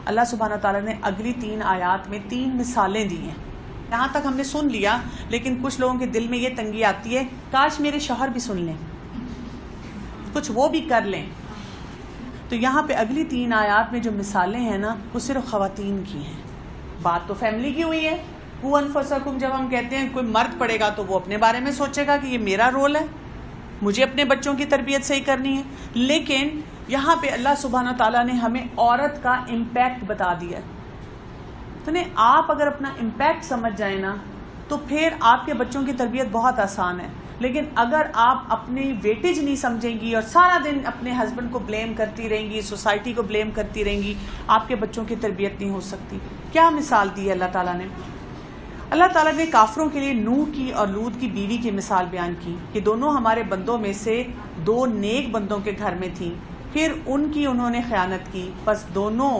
اللہ سبحانہ تعالیٰ نے اگلی 3 آیات میں 3 مثالیں دی ہیں. یہاں تک ہم نے سن لیا، لیکن کچھ لوگوں کے دل میں یہ تنگی آتی ہے کاش میرے شوہر بھی سن لیں، کچھ وہ بھی کر لیں. تو یہاں پہ اگلی 3 آیات میں جو مثالیں ہیں نا وہ صرف خواتین کی ہیں. بات تو فیملی کی ہوئی ہے. قُوْ أَنفُسَكُمْ جب ہم کہتے ہیں کوئی مرد پڑے گا تو وہ اپنے بارے میں سوچے گا کہ یہ میرا رول ہے، مجھے اپنے بچوں کی تربیت صحیح کرنی ہے. لیکن یہاں پہ اللہ سبحانہ تعالیٰ نے ہمیں عورت کا امپیکٹ بتا دیا. تو آپ اگر اپنا امپیکٹ سمجھ جائیں نا تو پھر آپ کے بچوں کی تربیت بہت آسان ہے. لیکن اگر آپ اپنی ویٹیج نہیں سمجھیں گی اور سارا دن اپنے ہسبینڈ کو بلیم کرتی رہیں گی، سوسائٹی کو بلیم کرتی رہیں گی، آپ کے بچوں کی تربیت نہیں ہو سکتی. کیا مثال دی ہے اللہ تعالیٰ نے؟ اللہ تعالیٰ نے کافروں کے لیے نوح کی اور لوط کی بیوی کی مثال بیان کی کہ دونوں ہمارے بندوں میں سے 2 نیک بندوں کے گھر میں تھیں، پھر انہوں نے خیانت کی، پس دونوں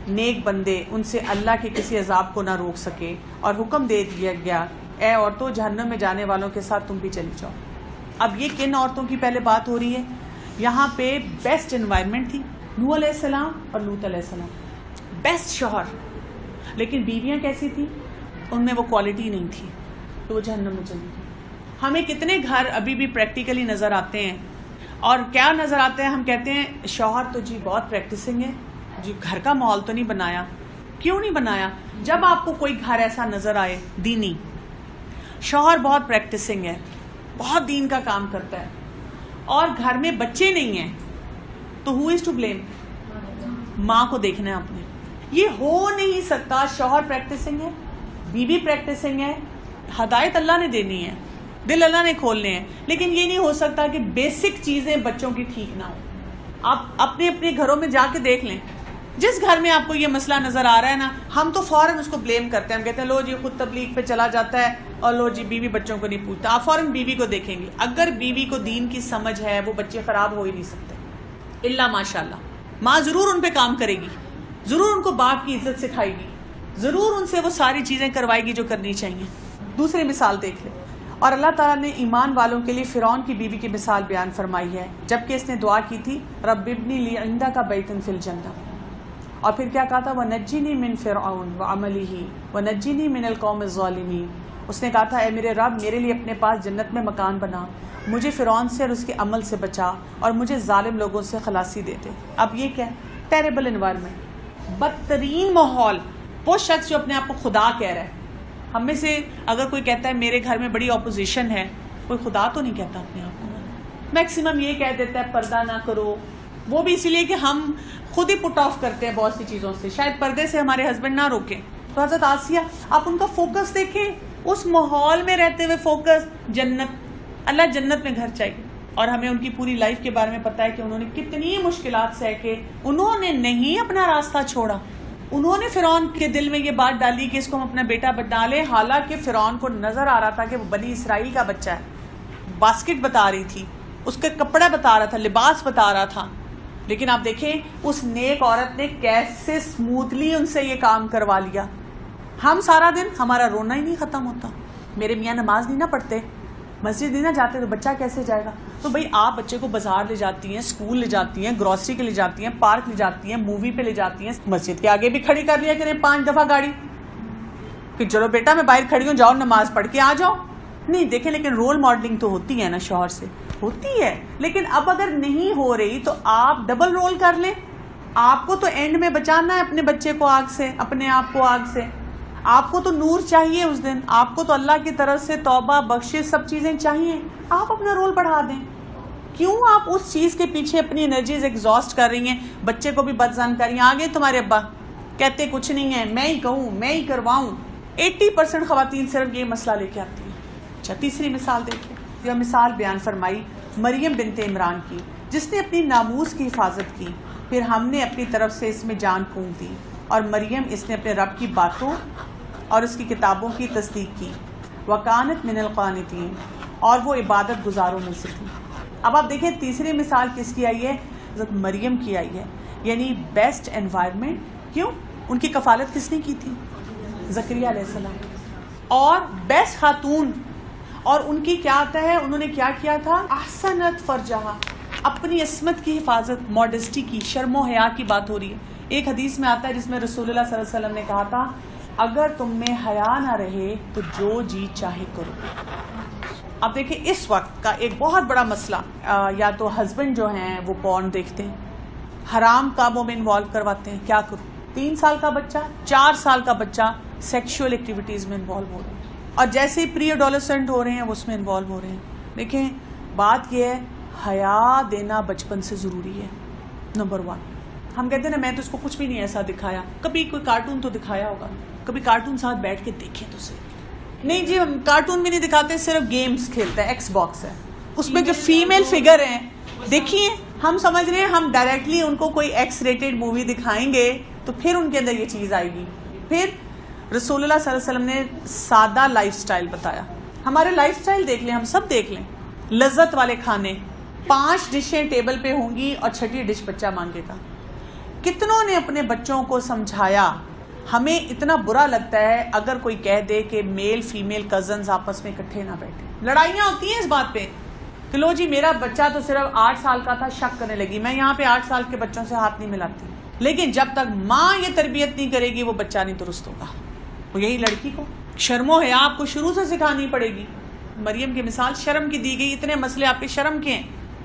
نیک بندے ان سے اللہ کے کسی عذاب کو نہ روک سکے اور حکم دے دیا گیا اے عورتوں جہنم میں جانے والوں کے ساتھ تم بھی چلی جاؤ. اب یہ کن عورتوں کی پہلے بات ہو رہی ہے؟ یہاں پہ بیسٹ انوائرمنٹ تھی، نوح علیہ السلام اور لوط علیہ السلام، بیسٹ شوہر. لیکن بیویاں کیسی تھیں؟ ان میں وہ کوالٹی نہیں تھی تو وہ جہنم میں چلی گئی. ہمیں کتنے گھر ابھی بھی پریکٹیکلی نظر آتے ہیں، اور کیا نظر آتے ہیں؟ ہم کہتے ہیں شوہر تو جی بہت پریکٹسنگ ہے، جی گھر کا ماحول تو نہیں بنایا. کیوں نہیں بنایا؟ جب آپ کو کوئی گھر ایسا نظر آئے دینی، شوہر بہت پریکٹسنگ ہے، بہت دین کا کام کرتا ہے، اور گھر میں بچے نہیں ہیں، تو ہو از ٹو بلیم؟ ماں کو دیکھنا ہے آپ نے. یہ ہو نہیں سکتا. شوہر پریکٹسنگ ہے، بیوی پریکٹسنگ ہے، ہدایت اللہ نے دینی ہے، دل اللہ نے کھولنے ہیں، لیکن یہ نہیں ہو سکتا کہ بیسک چیزیں بچوں کی ٹھیک نہ ہو. آپ اپنے اپنے گھروں میں جا کے دیکھ لیں، جس گھر میں آپ کو یہ مسئلہ نظر آ رہا ہے نا، ہم تو فوراً اس کو بلیم کرتے ہیں. ہم کہتے ہیں لو جی خود تبلیغ پہ چلا جاتا ہے، اور لو جی بیوی بچوں کو نہیں پوچھتا. آپ فوراً بیوی کو دیکھیں گے. اگر بیوی کو دین کی سمجھ ہے وہ بچے خراب ہو ہی نہیں سکتے الا ماشاء اللہ. ماں ضرور ان پہ کام کرے گی، ضرور ان کو باپ کی عزت سکھائے گی، ضرور ان سے وہ ساری چیزیں کروائے گی جو کرنی چاہیے. دوسری مثال دیکھ لیں. اور اللہ تعالیٰ نے ایمان والوں کے لیے فرعون کی بیوی کی مثال بیان فرمائی ہے، جبکہ اس نے دعا کی تھی رب ابنی لی عندک بیتا فی الجنہ. اور پھر کیا کہا تھا؟ وَنَجِّنِي مِن فِرْعَوْنَ وَعَمَلِهِ وَنَجِّنِي مِنَ الْقَوْمِ الظَّالِمِينَ. اس نے کہا تھا اے میرے رب میرے لیے اپنے پاس جنت میں مکان بنا، مجھے فرعون سے اور اس کے عمل سے بچا، اور مجھے ظالم لوگوں سے خلاصی دے دے. اب یہ کیا ہے؟ ٹیریبل انوائرمنٹ، بدترین ماحول. وہ شخص جو اپنے آپ کو خدا کہہ رہا ہے. ہم میں سے اگر کوئی کہتا ہے میرے گھر میں بڑی اپوزیشن ہے، کوئی خدا تو نہیں کہتا اپنے آپ کو. میکسیمم یہ کہہ دیتا ہے پردہ نہ کرو، وہ بھی اسی لیے کہ ہم خود ہی پٹ آف کرتے ہیں بہت سی چیزوں سے، شاید پردے سے ہمارے ہسبینڈ نہ روکیں. تو حضرت آسیہ آپ ان کا فوکس دیکھیں، اس ماحول میں رہتے ہوئے فوکس جنت، اللہ جنت میں گھر چاہیے. اور ہمیں ان کی پوری لائف کے بارے میں پتہ ہے کہ انہوں نے کتنی مشکلات سہ کے انہوں نے نہیں اپنا راستہ چھوڑا. انہوں نے فرعون کے دل میں یہ بات ڈالی کہ اس کو ہم اپنا بیٹا بنا لیں، حالانکہ فرعون کو نظر آ رہا تھا کہ وہ بنی اسرائیل کا بچہ ہے. باسکٹ بتا رہی تھی، اس کے کپڑا بتا رہا تھا، لباس بتا رہا تھا. لیکن آپ دیکھیں اس نیک عورت نے کیسے اسموتھلی ان سے یہ کام کروا لیا. ہم سارا دن ہمارا رونا ہی نہیں ختم ہوتا، میرے میاں نماز نہیں نہ پڑھتے، مسجد نہیں نہ جاتے، تو بچہ کیسے جائے گا؟ تو بھئی آپ بچے کو بازار لے جاتی ہیں، اسکول لے جاتی ہیں، گروسری کے لے جاتی ہیں، پارک لے جاتی ہیں، مووی پہ لے جاتی ہیں، مسجد کے آگے بھی کھڑی کر لیا کریں 5 دفعہ گاڑی کہ چلو بیٹا میں باہر کھڑی ہوں، جاؤ نماز پڑھ کے آ جاؤ. نہیں دیکھیں، لیکن رول ماڈلنگ تو ہوتی ہے نا، شوہر سے ہوتی ہے. لیکن اب اگر نہیں ہو رہی تو آپ ڈبل رول کر لیں. آپ کو تو اینڈ میں بچانا ہے اپنے بچے کو آگ سے، اپنے آپ کو آگ سے. آپ کو تو نور چاہیے اس دن، آپ کو تو اللہ کی طرف سے توبہ بخشش سب چیزیں چاہیے. آپ اپنا رول بڑھا دیں. کیوں آپ اس چیز کے پیچھے اپنی انرجیز ایگزاسٹ کر رہی ہیں؟ بچے کو بھی بدظن کر رہی ہیں. آگے تمہارے ابا کہتے کچھ نہیں ہے، میں ہی کہوں، میں ہی کرواؤں. 80% خواتین صرف یہ مسئلہ لے کے آتی ہیں. اچھا تیسری مثال دیکھیں. یہ مثال بیان فرمائی مریم بنت عمران کی، جس نے اپنی ناموس کی حفاظت کی، پھر ہم نے اپنی طرف سے اس میں جان پھونک دی، اور مریم اس نے اپنے رب کی باتوں اور اس کی کتابوں کی تصدیق کی. وکانت من القانتین، اور وہ عبادت گزاروں میں سے تھی. اب آپ دیکھیں تیسری مثال کس کی آئی ہے؟ حضرت مریم کی آئی ہے، یعنی بیسٹ انوائرمنٹ. کیوں؟ ان کی کفالت کس نے کی تھی؟ زکریا علیہ السلام. اور بیسٹ خاتون، اور ان کی کیا آتا ہے؟ انہوں نے کیا کیا تھا؟ احسنت فرجہا، اپنی عصمت کی حفاظت، ماڈسٹی کی، شرم و حیا کی بات ہو رہی ہے. ایک حدیث میں آتا ہے جس میں رسول اللہ صلی اللہ علیہ وسلم نے کہا تھا اگر تم میں حیا نہ رہے تو جو جی چاہے کرو. اب دیکھیں اس وقت کا ایک بہت بڑا مسئلہ یا تو ہسبینڈ جو ہیں وہ پورن دیکھتے ہیں, حرام کاموں میں انوالو کرواتے ہیں. کیا کروں؟ 3 سال کا بچہ 4 سال کا بچہ سیکشول ایکٹیویٹیز میں انوالو ہو رہے ہیں, اور جیسے ہی پری ایڈولسنٹ ہو رہے ہیں وہ اس میں انوالو ہو رہے ہیں. دیکھیں بات یہ ہے حیا دینا بچپن سے ضروری ہے. نمبر 1, ہم کہتے ہیں نا میں تو اس کو کچھ بھی نہیں ایسا دکھایا, کبھی کوئی کارٹون تو دکھایا ہوگا, کبھی کارٹون ساتھ بیٹھ کے دیکھیں تو صحیح. نہیں جی ہم کارٹون بھی نہیں دکھاتے, صرف گیمز کھیلتے ہیں, ایکس باکس ہے, اس میں جو فیمیل فگر ہیں دیکھیے, ہم سمجھ رہے ہیں ہم ڈائریکٹلی ان کو کوئی ایکس ریٹڈ مووی دکھائیں گے تو پھر ان کے اندر یہ چیز آئے گی. پھر رسول اللہ صلی اللہ علیہ وسلم نے سادہ لائف سٹائل بتایا. ہمارے لائف سٹائل دیکھ لیں, ہم سب دیکھ لیں, لذت والے کھانے, 5 ڈشیں ٹیبل پہ ہوں گی اور 6ٹھی ڈش بچہ مانگے گا. کتنوں نے اپنے بچوں کو سمجھایا. ہمیں اتنا برا لگتا ہے اگر کوئی کہہ دے کہ میل فیمیل کزنز آپس میں اکٹھے نہ بیٹھے. لڑائیاں ہوتی ہیں اس بات پہ کہ لو جی میرا بچہ تو صرف 8 سال کا تھا, شک کرنے لگی. میں یہاں پہ 8 سال کے بچوں سے ہاتھ نہیں ملاتی, لیکن جب تک ماں یہ تربیت نہیں کرے گی وہ بچہ نہیں درست ہوگا. تو یہی لڑکی کو شرم و حیا آپ کو شروع سے سکھانی پڑے گی. مریم کی مثال شرم کی دی گئی, اتنے مسئلے آپ کے شرم کے ہیں,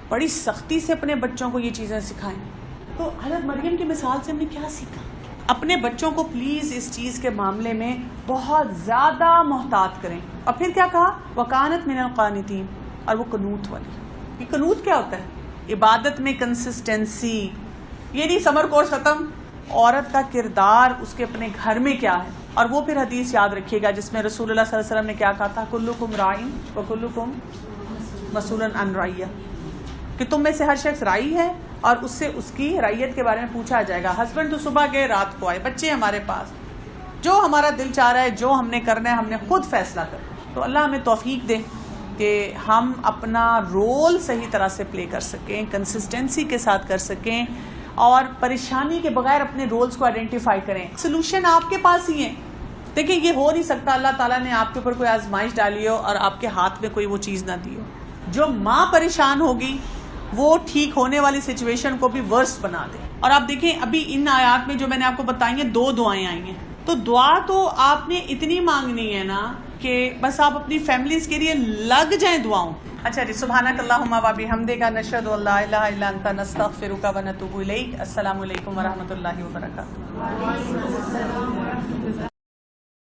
بڑی سختی سے اپنے بچوں کو یہ چیزیں سکھائیں. تو حضرت مریم کی مثال سے ہم نے کیا سیکھا؟ اپنے بچوں کو پلیز اس چیز کے معاملے میں بہت زیادہ محتاط کریں. اور پھر کیا کہا؟ وَكَانَتْ مِنَ الْقَانِتِينَ, اور وہ قنوت والی. یہ قنوت کیا ہوتا ہے؟ عبادت میں کنسسٹنسی. یہ نہیں سمر کورس ختم, عورت کا کردار اس کے اپنے گھر میں کیا ہے. اور وہ پھر حدیث یاد رکھیے گا جس میں رسول اللہ صلی اللہ علیہ وسلم نے کیا کہا تھا, کلکم راعٍ وکلکم مسئول عن رعیہ, کہ تم میں سے ہر شخص راعی ہے اور اس سے اس کی رعیت کے بارے میں پوچھا جائے گا. ہسبینڈ تو صبح گئے رات کو آئے, بچے ہمارے پاس, جو ہمارا دل چاہ رہا ہے, جو ہم نے کرنا ہے ہم نے خود فیصلہ کرنا. تو اللہ ہمیں توفیق دے کہ ہم اپنا رول صحیح طرح سے پلے کر سکیں, کنسسٹنسی کے ساتھ کر سکیں, اور پریشانی کے بغیر اپنے رولز کو آئیڈینٹیفائی کریں. سلوشن آپ کے پاس ہی ہے. دیکھیں یہ ہو نہیں سکتا اللہ تعالیٰ نے آپ کے اوپر کوئی آزمائش ڈالی ہو اور آپ کے ہاتھ میں کوئی وہ چیز نہ دی ہو. جو ماں پریشان ہوگی وہ ٹھیک ہونے والی سچویشن کو بھی ورس بنا دے. اور آپ دیکھیں ابھی ان آیات میں جو میں نے آپ کو بتائی ہیں 2 دعائیں آئی ہیں, تو دعا تو آپ نے اتنی مانگنی ہے نا کہ بس آپ اپنی فیملیز کے لیے لگ جائیں دعاؤں. اچھا جی, سبحانک اللہم و بحمدک نشہد ان لا الہ الا انت نستغفرک و نتوب الیک. السلام علیکم و رحمۃ اللہ وبرکاتہ.